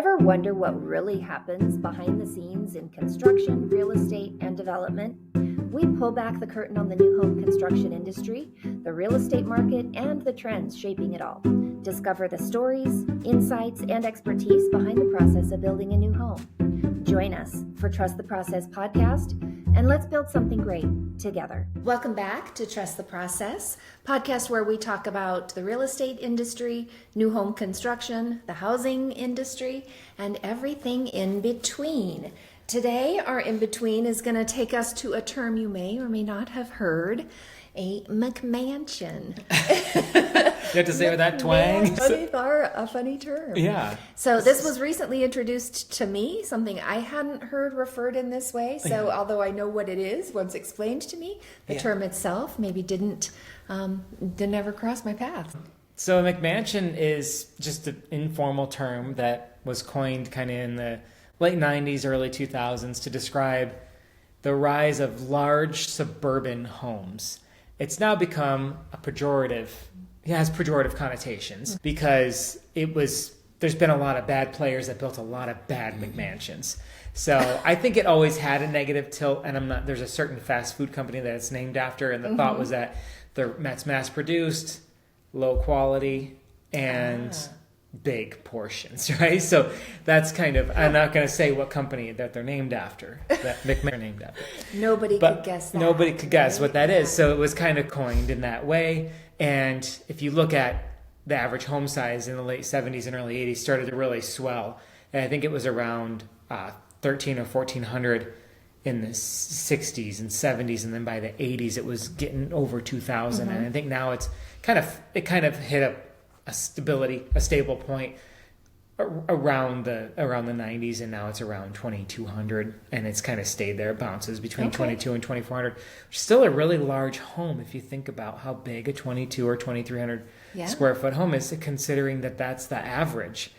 Ever wonder what really happens behind the scenes in construction, real estate, and development? We pull back the curtain on the new home construction industry, the real estate market, and the trends shaping it all. Discover the stories, insights, and expertise behind the process of building a new home. Join us for Trust the Process podcast, and let's build something great together. Welcome back to Trust the Process, podcast where we talk about the real estate industry, new home construction, the housing industry, and everything in between. Today, our in-between is going to take us to a term you may or may not have heard, a McMansion. You have to say it with that twang. A funny term. Yeah. So this was recently introduced to me, something I hadn't heard referred in this way. So although I know what it is, once explained to me, the term itself maybe didn't ever cross my path. So a McMansion is just an informal term that was coined kind of in the late 90s, early 2000s to describe the rise of large suburban homes. It's now become a pejorative. It has pejorative connotations because there's been a lot of bad players that built a lot of bad McMansions. So I think it always had a negative tilt, and there's a certain fast food company that it's named after, and the thought was that that's mass produced, low quality, and big portions, right? So that's kind of, I'm not going to say what company that they're named after, that McMansion are named after. Nobody could guess that. Nobody could guess what that is. So it was kind of coined in that way. And if you look at the average home size in the late 70s and early 80s started to really swell. And I think it was around 13 or 1400 in the 60s and 70s. And then by the 80s, it was getting over 2000. And I think now it kind of hit a stable point around the 90s, and now it's around 2200, and it's kind of stayed there. It bounces between 22 and 2400, which is still a really large home if you think about how big a 22 or 2300 square foot home is, considering that that's the average.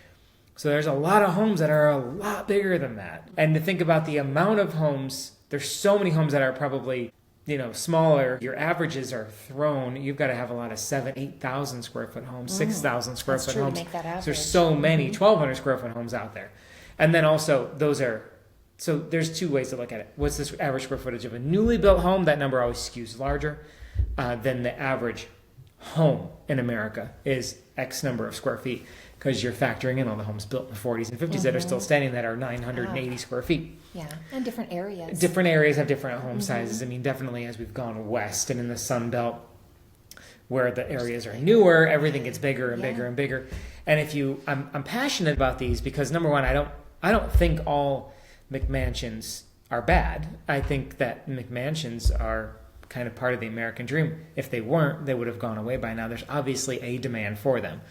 So there's a lot of homes that are a lot bigger than that. And to think about the amount of homes, there's so many homes that are probably smaller. Your averages are thrown. You've got to have a lot of 8,000 square foot homes, 6,000 square foot homes. To make that average. There's so many 1,200 square foot homes out there. And then also so there's two ways to look at it. What's this average square footage of a newly built home? That number always skews larger than the average home in America is X number of square feet, because you're factoring in all the homes built in the 40s and 50s that are still standing that are 980 square feet. Yeah, and different areas. Different areas have different home sizes. I mean, definitely as we've gone west and in the Sun Belt, where the areas are newer, everything gets bigger and bigger and bigger. And I'm passionate about these because, number one, I don't think all McMansions are bad. I think that McMansions are kind of part of the American dream. If they weren't, they would have gone away by now. There's obviously a demand for them.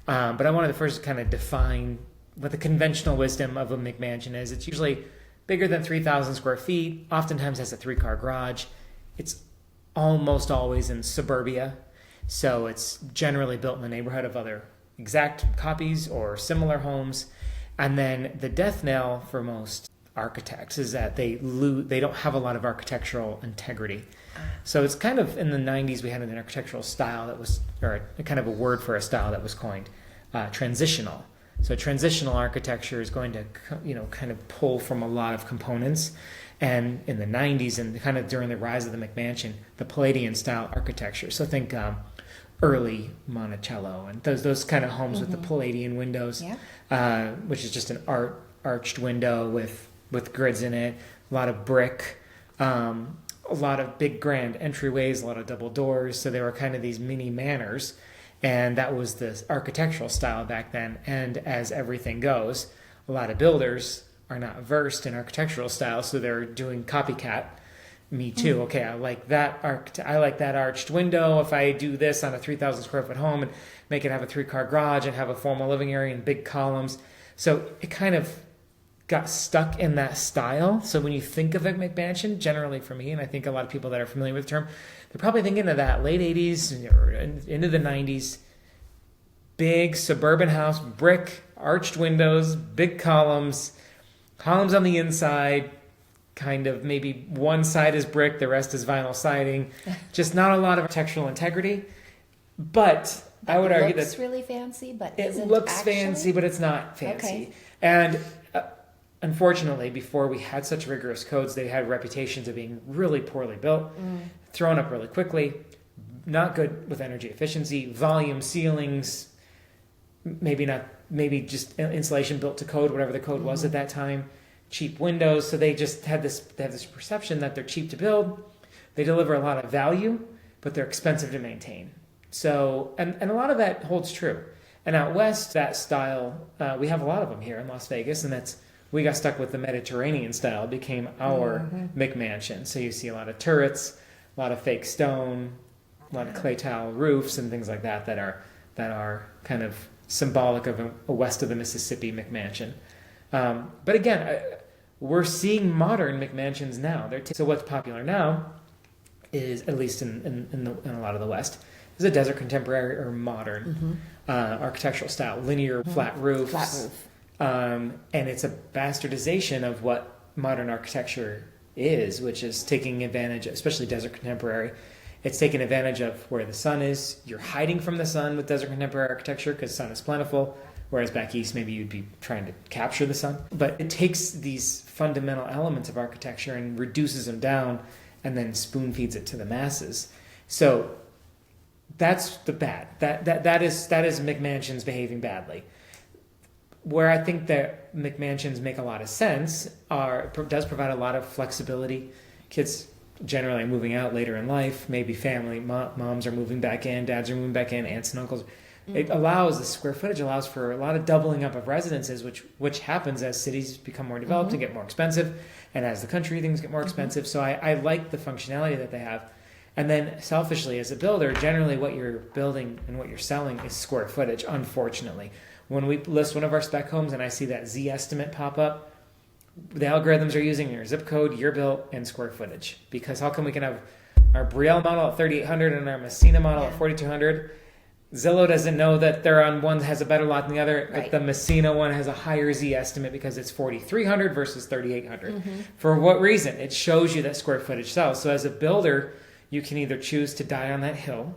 But I wanted to first kind of define what the conventional wisdom of a McMansion is. It's usually bigger than 3,000 square feet, oftentimes has a 3-car garage. It's almost always in suburbia, so it's generally built in the neighborhood of other exact copies or similar homes. And then the death knell for most architects is that they don't have a lot of architectural integrity. So it's kind of, in the 90s, we had an architectural style that was, or a kind of a word for a style that was coined, transitional. So transitional architecture is going to, kind of pull from a lot of components. And in the 90s and kind of during the rise of the McMansion, the Palladian style architecture. So think early Monticello and those kind of homes with the Palladian windows, which is just an arched window with grids in it, a lot of brick, a lot of big grand entryways, a lot of double doors. So they were kind of these mini manors. And that was the architectural style back then. And as everything goes, a lot of builders are not versed in architectural style, so they're doing copycat. Me too. Okay, I like that arched window. If I do this on a 3,000 square foot home and make it have a 3-car garage and have a formal living area and big columns. So it kind of got stuck in that style. So when you think of a McMansion, generally for me, and I think a lot of people that are familiar with the term, they're probably thinking of that late 80s or into the 90s, big suburban house, brick, arched windows, big columns on the inside, kind of maybe one side is brick, the rest is vinyl siding, just not a lot of architectural integrity. But I would argue that it looks really fancy, but it looks fancy, but it's not fancy. Okay. And unfortunately, before we had such rigorous codes, they had reputations of being really poorly built, thrown up really quickly, not good with energy efficiency, volume ceilings, maybe just insulation built to code, whatever the code was at that time, cheap windows. So they just they have this perception that they're cheap to build. They deliver a lot of value, but they're expensive to maintain. So, and a lot of that holds true. And out west, that style, we have a lot of them here in Las Vegas, and we got stuck with the Mediterranean style. It became our McMansion. So you see a lot of turrets, a lot of fake stone, a lot of clay tile roofs and things like that that are kind of symbolic of a west of the Mississippi McMansion. But again, we're seeing modern McMansions now. So what's popular now is, at least in a lot of the West, is a desert contemporary or modern architectural style, linear flat roofs. And it's a bastardization of what modern architecture is, which is taking advantage, especially desert contemporary. It's taking advantage of where the sun is. You're hiding from the sun with desert contemporary architecture because sun is plentiful, whereas back east maybe you'd be trying to capture the sun. But it takes these fundamental elements of architecture and reduces them down and then spoon feeds it to the masses. So that's the bad. That is McMansions behaving badly. Where I think that McMansions make a lot of sense does provide a lot of flexibility. Kids generally are moving out later in life, maybe family, moms are moving back in, dads are moving back in, aunts and uncles. The square footage allows for a lot of doubling up of residences, which happens as cities become more developed and get more expensive, and as the country things get more expensive. So I like the functionality that they have. And then selfishly, as a builder, generally what you're building and what you're selling is square footage, unfortunately. When we list one of our spec homes and I see that Z estimate pop up, the algorithms are using your zip code, year built, and square footage. Because how come we can have our Brielle model at 3,800 and our Messina model at 4,200? Zillow doesn't know that they're on one has a better lot than the other. Right. The Messina one has a higher Z estimate because it's 4,300 versus 3,800. For what reason? It shows you that square footage sells. So as a builder, you can either choose to die on that hill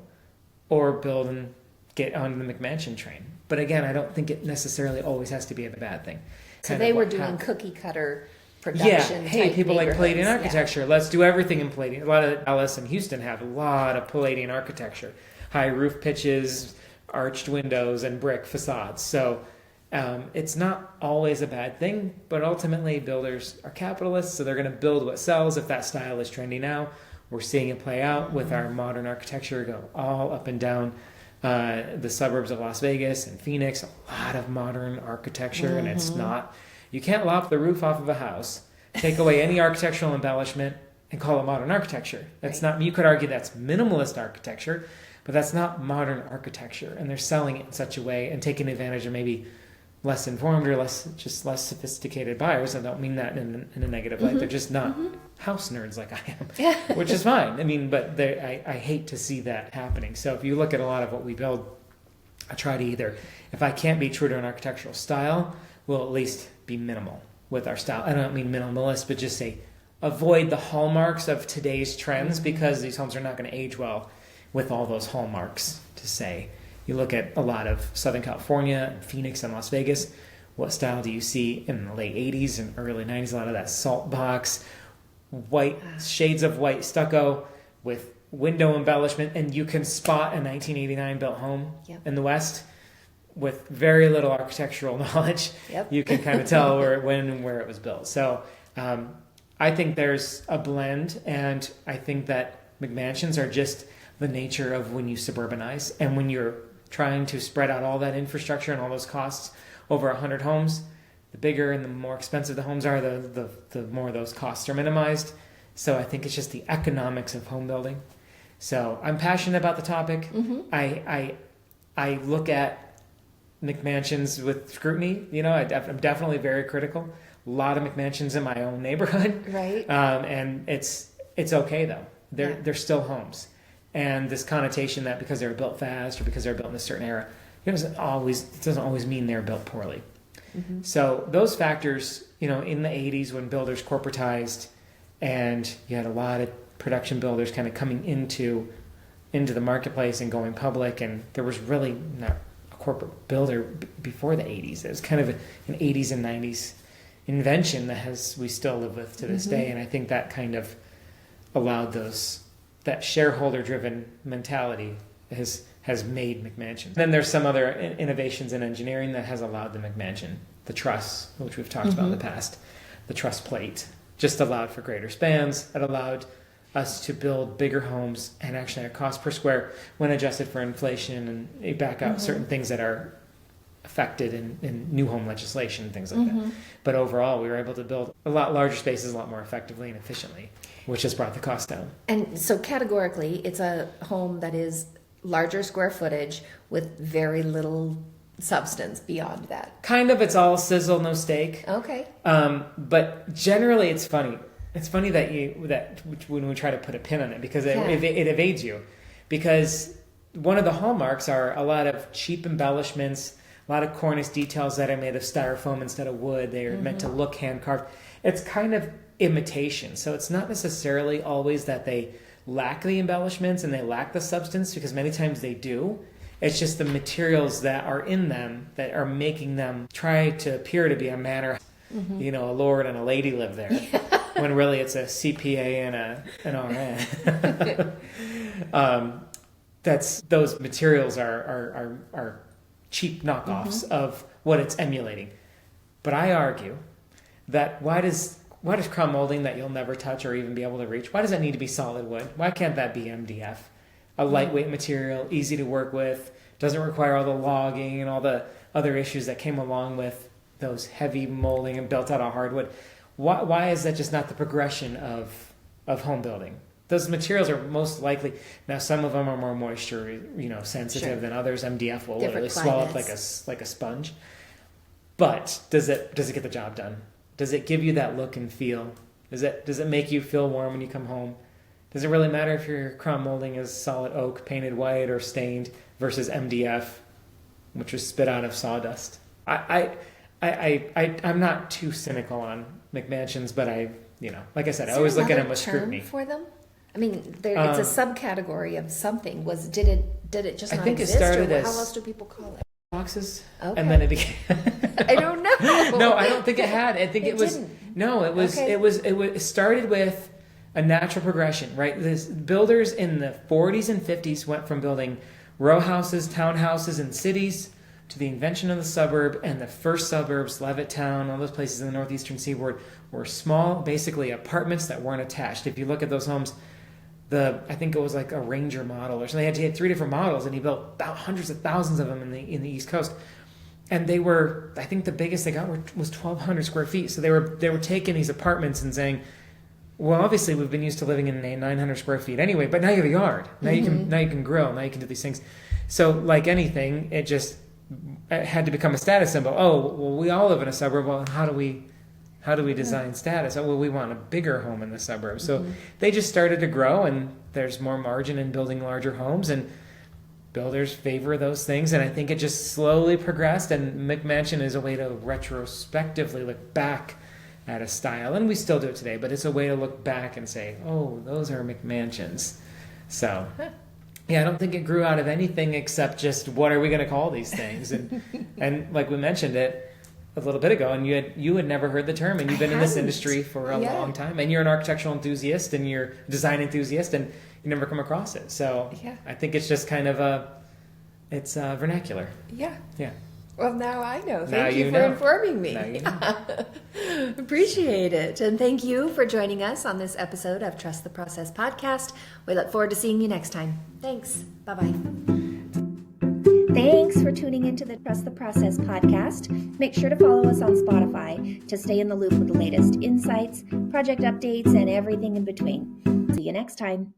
or build and get on the McMansion train. But again, I don't think it necessarily always has to be a bad thing. So they were doing cookie cutter production. Yeah, hey, people like Palladian architecture. Yeah. Let's do everything in Palladian. A lot of Dallas and Houston have a lot of Palladian architecture. High roof pitches, arched windows, and brick facades. So it's not always a bad thing, but ultimately builders are capitalists, so they're going to build what sells. If that style is trendy now, we're seeing it play out with our modern architecture go all up and down the suburbs of Las Vegas and Phoenix. A lot of modern architecture, and it's not... You can't lop the roof off of a house, take away any architectural embellishment, and call it modern architecture. That's not... You could argue that's minimalist architecture, but that's not modern architecture, and they're selling it in such a way and taking advantage of maybe less informed or less sophisticated buyers. I don't mean that in a negative light. They're just not house nerds like I am, which is fine. I mean, but I hate to see that happening. So if you look at a lot of what we build, I try to either, if I can't be true to an architectural style, we'll at least be minimal with our style. I don't mean minimalist, but just say avoid the hallmarks of today's trends because these homes are not going to age well with all those hallmarks. To say, you look at a lot of Southern California and Phoenix and Las Vegas, what style do you see in the late 80s and early 90s? A lot of that salt box, white shades of white stucco with window embellishment, and you can spot a 1989 built home in the West with very little architectural knowledge. You can kind of tell when and where it was built. So I think there's a blend, and I think that McMansions are just the nature of when you suburbanize and when you're trying to spread out all that infrastructure and all those costs over 100 homes. The bigger and the more expensive the homes are, the more those costs are minimized. So I think it's just the economics of home building. So I'm passionate about the topic. I look at McMansions with scrutiny. You know, I'm definitely very critical. A lot of McMansions in my own neighborhood. Right. And it's okay though. They're still homes. And this connotation that because they were built fast or because they were built in a certain era, it doesn't always mean they were built poorly. So those factors, you know, in the 80s when builders corporatized and you had a lot of production builders kind of coming into the marketplace and going public, and there was really not a corporate builder before the 80s. It was kind of an 80s and 90s invention we still live with to this day. And I think that kind of allowed that shareholder-driven mentality has made McMansion. Then there's some other innovations in engineering that has allowed the McMansion. The truss, which we've talked about in the past, the truss plate, just allowed for greater spans. It allowed us to build bigger homes, and actually our cost per square, when adjusted for inflation, and you back out certain things that are affected in new home legislation, things like that. But overall, we were able to build a lot larger spaces a lot more effectively and efficiently, which has brought the cost down. And so categorically, it's a home that is larger square footage with very little substance beyond that. Kind of, it's all sizzle, no steak. Okay. But generally, it's funny. It's funny that when we try to put a pin on it, because it evades you. Because one of the hallmarks are a lot of cheap embellishments, a lot of cornice details that are made of styrofoam instead of wood. They are meant to look hand carved. It's kind of imitation. So it's not necessarily always that they lack the embellishments and they lack the substance, because many times they do. It's just the materials that are in them that are making them try to appear to be a manor. A lord and a lady live there, when really it's a CPA and an RN. Those materials are cheap knockoffs of what it's emulating. But I argue that why does crown molding that you'll never touch or even be able to reach, why does that need to be solid wood? Why can't that be MDF? A lightweight material, easy to work with, doesn't require all the logging and all the other issues that came along with those heavy molding and built out of hardwood. Why is that just not the progression of home building? Those materials are most likely, now some of them are more moisture sensitive than others. MDF will literally swell up like a sponge. But does it get the job done? Does it give you that look and feel? Does it make you feel warm when you come home? Does it really matter if your crown molding is solid oak painted white or stained versus MDF, which was spit out of sawdust? I'm not too cynical on McMansions, but like I said, I always look at them with scrutiny. For them? I mean, it's a subcategory of something. Did it just not exist? How else do people call it? Boxes, okay. And then it became. I don't know. No, I don't think it had. I think it was. Didn't. No, it was. Okay. It started with a natural progression, right? This builders in the 40s and 50s went from building row houses, townhouses in cities to the invention of the suburb, and the first suburbs, Levittown, all those places in the northeastern seaboard, were small, basically apartments that weren't attached. If you look at those homes, I think it was like a Ranger model or something. He had 3 different models, and he built about hundreds of thousands of them in the East Coast. And they were, I think the biggest they got was 1,200 square feet. So they were taking these apartments and saying, well, obviously we've been used to living in 900 square feet anyway, but now you have a yard. Now you can grill. Now you can do these things. So like anything, it had to become a status symbol. Oh, well, we all live in a suburb. Well, how do we design status? Oh, well, we want a bigger home in the suburbs. So they just started to grow, and there's more margin in building larger homes, and builders favor those things. And I think it just slowly progressed, and McMansion is a way to retrospectively look back at a style. And we still do it today, but it's a way to look back and say, oh, those are McMansions. So... yeah, I don't think it grew out of anything except just what are we going to call these things, and like we mentioned it a little bit ago, and you had never heard the term, and you've been in this industry for a long time, and you're an architectural enthusiast and you're a design enthusiast, and you never come across it. So I think it's just kind of it's vernacular. Yeah. Well, now I know. Thank you for informing me. Now you know. Appreciate it. And thank you for joining us on this episode of Trust the Process podcast. We look forward to seeing you next time. Thanks. Bye-bye. Thanks for tuning into the Trust the Process podcast. Make sure to follow us on Spotify to stay in the loop with the latest insights, project updates, and everything in between. See you next time.